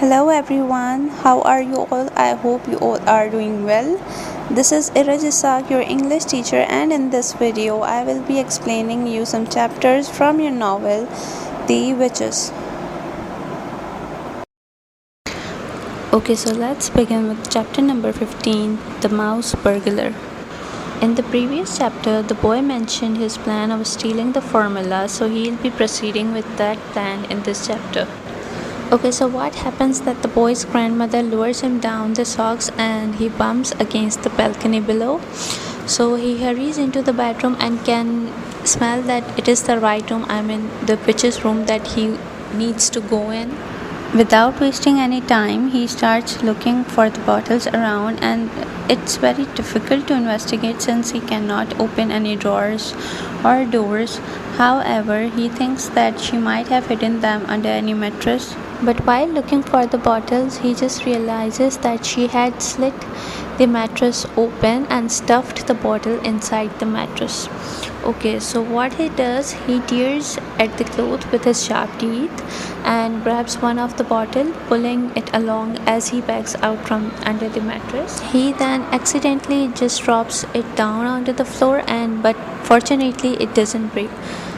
Hello everyone, how are you all? I hope you all are doing well. This is Iraj, your English teacher, and in this video I will be explaining you some chapters from your novel The Witches. Okay, so let's begin with chapter number 15, The Mouse Burglar. In the previous chapter, the boy mentioned his plan of stealing the formula, so he'll be proceeding with that plan in this chapter. Okay, so what happens that the boy's grandmother lures him down the socks and he bumps against the balcony below. So he hurries into the bedroom and can smell that it is the right room, the witch's room that he needs to go in. Without wasting any time, he starts looking for the bottles around, and it's very difficult to investigate since he cannot open any drawers or doors. However, he thinks that she might have hidden them under any mattress. But while looking for the bottles, he just realizes that she had slit the mattress open and stuffed the bottle inside the mattress. Okay, so what he does, he tears at the cloth with his sharp teeth and grabs one of the bottle, pulling it along as he backs out from under the mattress. He then accidentally just drops it down onto the floor, but fortunately it doesn't break.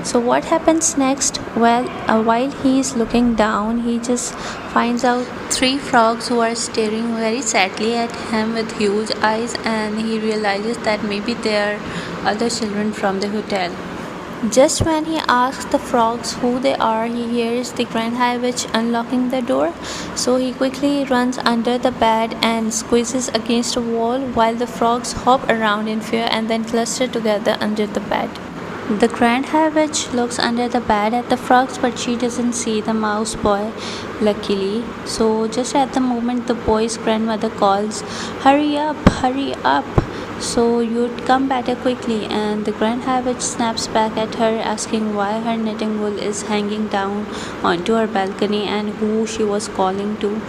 So what happens next? Well, while he is looking down, he just finds out three frogs who are staring very sadly at him with huge eyes, and he realizes that maybe they are other children from the hotel. Just when he asks the frogs who they are, he hears the Grand High Witch unlocking the door. So he quickly runs under the bed and squeezes against a wall while the frogs hop around in fear and then cluster together under the bed. The Grand High Witch looks under the bed at the frogs, but she doesn't see the mouse boy, luckily. So just at the moment the boy's grandmother calls, hurry up, so you'd come better quickly, and the Grand High Witch snaps back at her, asking why her knitting wool is hanging down onto her balcony and who she was calling to.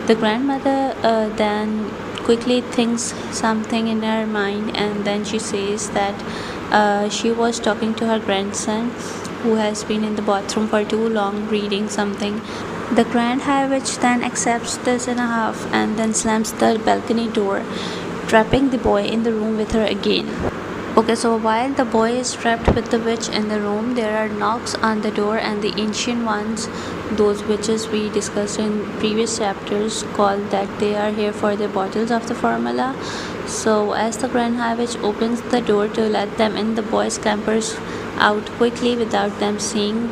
The grandmother then quickly thinks something in her mind, and then she says that she was talking to her grandson who has been in the bathroom for too long reading something. The Grand High Witch then accepts this in a huff and then slams the balcony door, trapping the boy in the room with her again. Okay, so while the boy is trapped with the witch in the room, there are knocks on the door, and the ancient ones, those witches we discussed in previous chapters, call that they are here for the bottles of the formula. So as the Grand High Witch opens the door to let them in, the boy scampers out quickly without them seeing,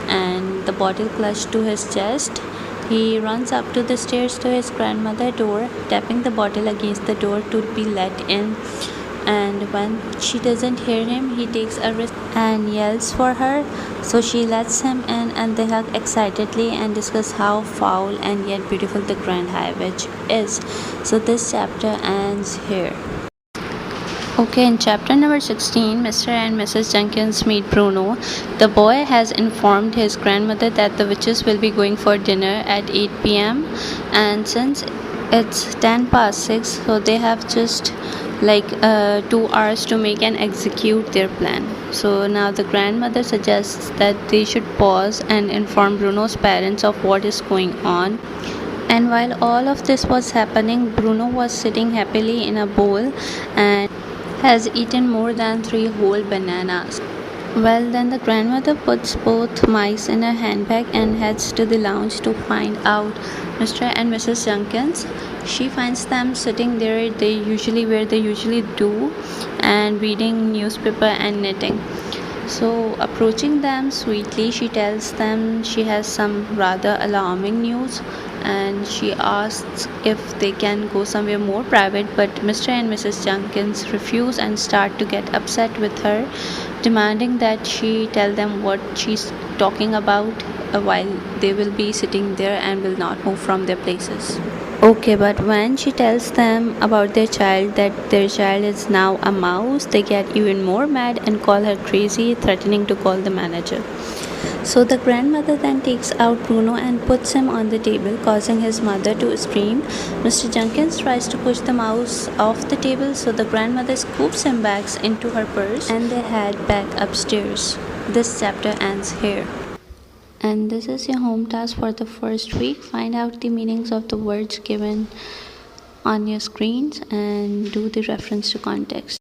and the bottle clutched to his chest. He runs up to the stairs to his grandmother's door, tapping the bottle against the door to be let in. And when she doesn't hear him, he takes a risk and yells for her. So she lets him in, and they hug excitedly and discuss how foul and yet beautiful the Grand High Witch is. So this chapter ends here. Okay, in chapter number 16, Mr. and Mrs. Jenkins meet Bruno. The boy has informed his grandmother that the witches will be going for dinner at 8 p.m. and since it's 10 past 6, so they have just 2 hours to make and execute their plan. So now the grandmother suggests that they should pause and inform Bruno's parents of what is going on. And while all of this was happening, Bruno was sitting happily in a bowl and has eaten more than 3 whole bananas. Well, then the grandmother puts both mice in her handbag and heads to the lounge to find out Mr. and Mrs. Jenkins. She finds them sitting there where they usually do, and reading newspaper and knitting. So approaching them sweetly, she tells them she has some rather alarming news, and she asks if they can go somewhere more private, but Mr. and Mrs. Jenkins refuse and start to get upset with her, demanding that she tell them what she's talking about while they will be sitting there and will not move from their places. Okay, but when she tells them about their child, that their child is now a mouse, they get even more mad and call her crazy, threatening to call the manager. So the grandmother then takes out Bruno and puts him on the table, causing his mother to scream. Mr. Jenkins tries to push the mouse off the table, so the grandmother scoops him back into her purse and they head back upstairs. This chapter ends here. And this is your home task for the first week. Find out the meanings of the words given on your screens and do the reference to context.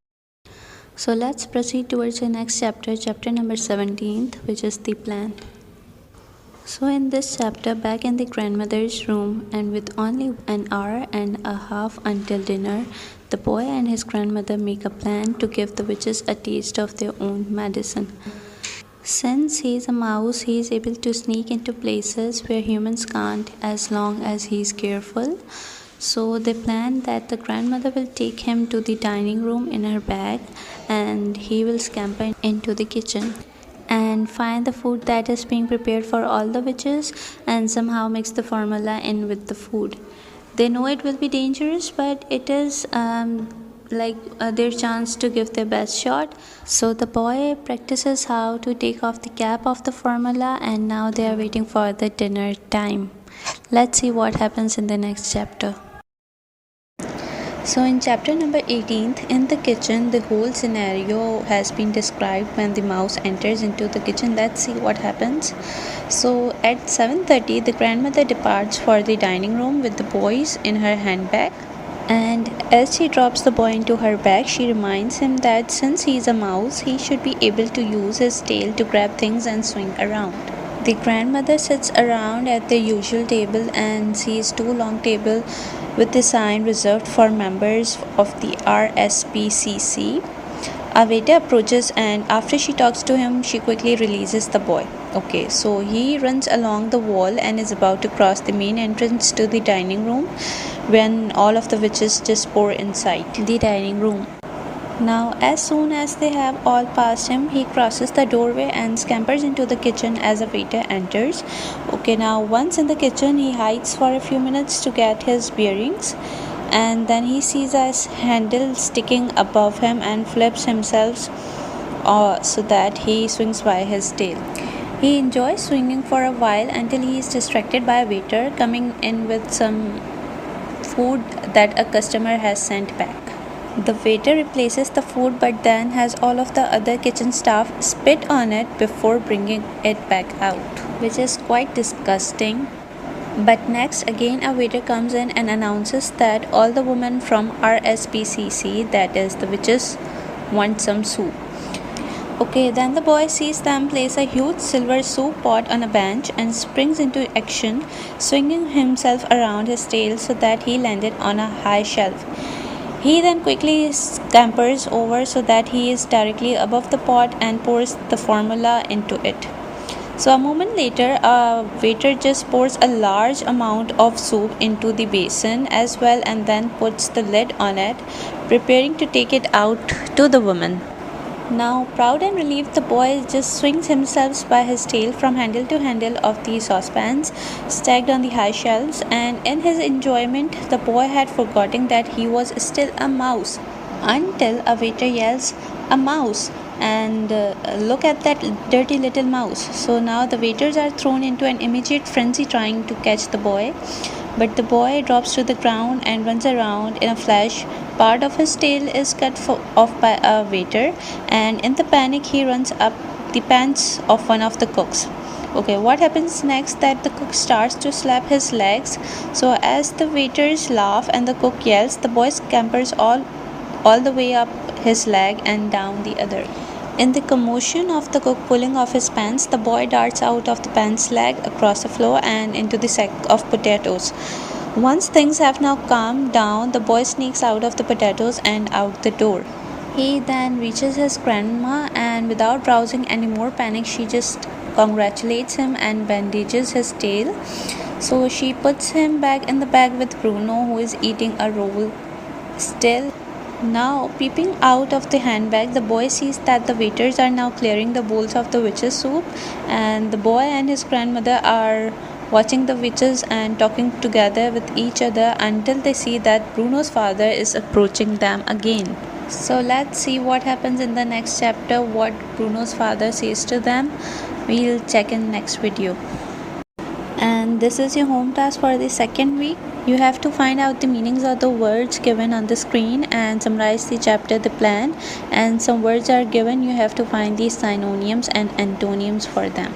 So let's proceed towards the next chapter, chapter number 17, which is the plan. So in this chapter, back in the grandmother's room and with only an hour and a half until dinner, the boy and his grandmother make a plan to give the witches a taste of their own medicine. Since he is a mouse, he is able to sneak into places where humans can't as long as he is careful. So they plan that the grandmother will take him to the dining room in her bag and he will scamper into the kitchen and find the food that is being prepared for all the witches and somehow mix the formula in with the food. They know it will be dangerous, but it is their chance to give their best shot. So the boy practices how to take off the cap of the formula, and now they are waiting for the dinner time. Let's see what happens in the next chapter. So in chapter number 18, in the kitchen, the whole scenario has been described when the mouse enters into the kitchen. Let's see what happens. So at 7:30, the grandmother departs for the dining room with the boys in her handbag. And as she drops the boy into her bag, she reminds him that since he is a mouse, he should be able to use his tail to grab things and swing around. The grandmother sits around at the usual table and sees two long tables with the sign reserved for members of the RSPCC. A waiter approaches, and after she talks to him, she quickly releases the boy. Okay, so he runs along the wall and is about to cross the main entrance to the dining room when all of the witches just pour inside the dining room. Now, as soon as they have all passed him, he crosses the doorway and scampers into the kitchen as a waiter enters. Okay, now once in the kitchen, he hides for a few minutes to get his bearings, and then he sees a handle sticking above him and flips himself so that he swings by his tail. He enjoys swinging for a while until he is distracted by a waiter coming in with some food that a customer has sent back. The waiter replaces the food but then has all of the other kitchen staff spit on it before bringing it back out, which is quite disgusting. But next, again a waiter comes in and announces that all the women from RSPCC, that is the witches, want some soup. Okay, then the boy sees them place a huge silver soup pot on a bench and springs into action, swinging himself around his tail so that he landed on a high shelf. He then quickly scampers over so that he is directly above the pot and pours the formula into it. So a moment later, a waiter just pours a large amount of soup into the basin as well and then puts the lid on it, preparing to take it out to the woman. Now, proud and relieved, the boy just swings himself by his tail from handle to handle of the saucepans stacked on the high shelves, and in his enjoyment, the boy had forgotten that he was still a mouse until a waiter yells, "A mouse!" and look at that dirty little mouse. So now the waiters are thrown into an immediate frenzy trying to catch the boy, but the boy drops to the ground and runs around in a flash. Part of his tail is cut off by a waiter, and in the panic he runs up the pants of one of the cooks. Okay, what happens next that the cook starts to slap his legs. So as the waiters laugh and the cook yells, the boy scampers all the way up his leg and down the other. In the commotion of the cook pulling off his pants, the boy darts out of the pants leg across the floor and into the sack of potatoes. Once things have now calmed down, the boy sneaks out of the potatoes and out the door. He then reaches his grandma, and without rousing any more panic, she just congratulates him and bandages his tail. So she puts him back in the bag with Bruno, who is eating a roll still. Now, peeping out of the handbag, the boy sees that the waiters are now clearing the bowls of the witch's soup, and the boy and his grandmother are watching the witches and talking together with each other until they see that Bruno's father is approaching them again. So let's see what happens in the next chapter, what Bruno's father says to them. We'll check in next video. And this is your home task for the second week. You have to find out the meanings of the words given on the screen and summarize the chapter, the plan, and some words are given. You have to find the synonyms and antonyms for them.